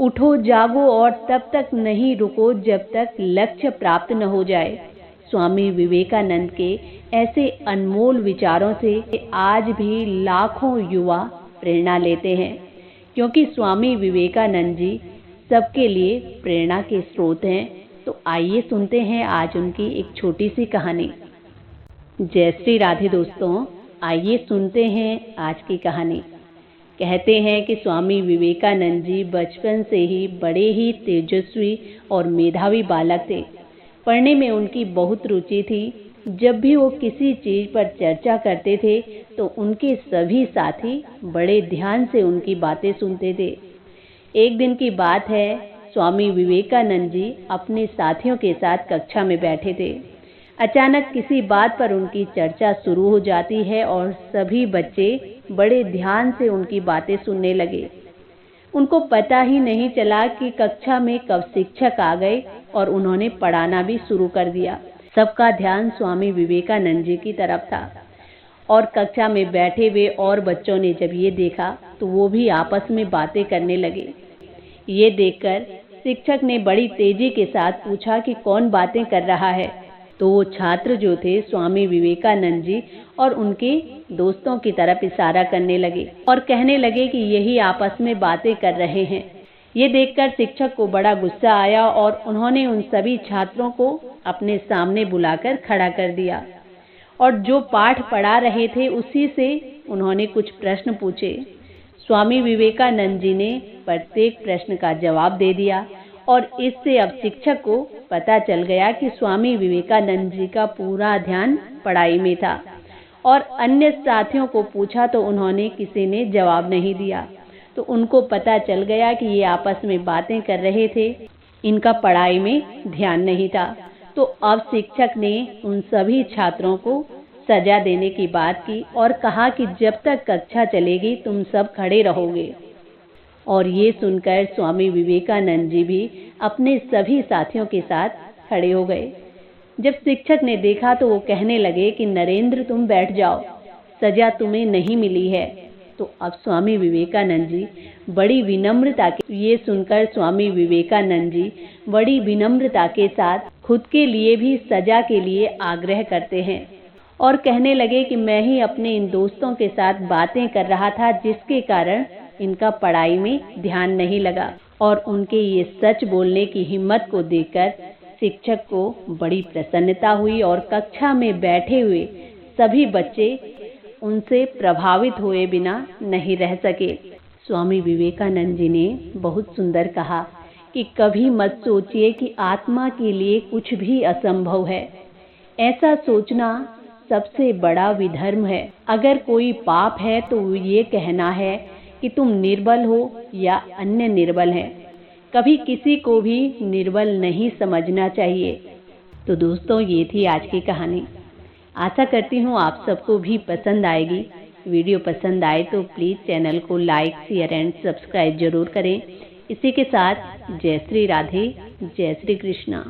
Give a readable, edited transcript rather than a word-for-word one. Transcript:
उठो जागो और तब तक नहीं रुको जब तक लक्ष्य प्राप्त न हो जाए। स्वामी विवेकानंद के ऐसे अनमोल विचारों से आज भी लाखों युवा प्रेरणा लेते हैं, क्योंकि स्वामी विवेकानंद जी सबके लिए प्रेरणा के स्रोत हैं। तो आइए सुनते हैं आज उनकी एक छोटी सी कहानी। जय श्री राधे दोस्तों, आइए सुनते हैं आज की कहानी। कहते हैं कि स्वामी विवेकानंद जी बचपन से ही बड़े ही तेजस्वी और मेधावी बालक थे। पढ़ने में उनकी बहुत रुचि थी। जब भी वो किसी चीज़ पर चर्चा करते थे तो उनके सभी साथी बड़े ध्यान से उनकी बातें सुनते थे। एक दिन की बात है, स्वामी विवेकानंद जी अपने साथियों के साथ कक्षा में बैठे थे। अचानक किसी बात पर उनकी चर्चा शुरू हो जाती है और सभी बच्चे बड़े ध्यान से उनकी बातें सुनने लगे। उनको पता ही नहीं चला कि कक्षा में कब शिक्षक आ गए और उन्होंने पढ़ाना भी शुरू कर दिया। सबका ध्यान स्वामी विवेकानंद जी की तरफ था और कक्षा में बैठे हुए और बच्चों ने जब ये देखा तो वो भी आपस में बातें करने लगे। ये देखकर शिक्षक ने बड़ी तेजी के साथ पूछा कि कौन बातें कर रहा है। तो वो छात्र जो थे स्वामी विवेकानंद जी और उनके दोस्तों की तरफ इशारा करने लगे और कहने लगे कि यही आपस में बातें कर रहे हैं। ये देखकर शिक्षक को बड़ा गुस्सा आया और उन्होंने उन सभी छात्रों को अपने सामने बुलाकर खड़ा कर दिया और जो पाठ पढ़ा रहे थे उसी से उन्होंने कुछ प्रश्न पूछे। स्वामी विवेकानंद जी ने प्रत्येक प्रश्न का जवाब दे दिया और इससे अब शिक्षक को पता चल गया कि स्वामी विवेकानंद जी का पूरा ध्यान पढ़ाई में था। और अन्य साथियों को पूछा तो उन्होंने किसी ने जवाब नहीं दिया। तो उनको पता चल गया कि ये आपस में बातें कर रहे थे, इनका पढ़ाई में ध्यान नहीं था। तो अब शिक्षक ने उन सभी छात्रों को सजा देने की बात की और कहा कि जब तक कक्षा चलेगी तुम सब खड़े रहोगे। और ये सुनकर स्वामी विवेकानंद जी भी अपने सभी साथियों के साथ खड़े हो गए। जब शिक्षक ने देखा तो वो कहने लगे कि नरेंद्र तुम बैठ जाओ, सजा तुम्हें नहीं मिली है। तो अब स्वामी विवेकानंद जी बड़ी विनम्रता के ये सुनकर स्वामी विवेकानंद जी बड़ी विनम्रता के साथ खुद के लिए भी सजा के लिए आग्रह करते हैं और कहने लगे कि मैं ही अपने इन दोस्तों के साथ बातें कर रहा था जिसके कारण इनका पढ़ाई में ध्यान नहीं लगा। और उनके ये सच बोलने की हिम्मत को देखकर शिक्षक को बड़ी प्रसन्नता हुई और कक्षा में बैठे हुए सभी बच्चे उनसे प्रभावित हुए बिना नहीं रह सके। स्वामी विवेकानंद जी ने बहुत सुंदर कहा कि कभी मत सोचिए कि आत्मा के लिए कुछ भी असंभव है। ऐसा सोचना सबसे बड़ा विधर्म है। अगर कोई पाप है तो ये कहना है कि तुम निर्बल हो या अन्य निर्बल हैं। कभी किसी को भी निर्बल नहीं समझना चाहिए। तो दोस्तों, ये थी आज की कहानी। आशा करती हूँ आप सबको भी पसंद आएगी। वीडियो पसंद आए तो प्लीज़ चैनल को लाइक, शेयर एंड सब्सक्राइब जरूर करें। इसी के साथ जय श्री राधे, जय श्री कृष्णा।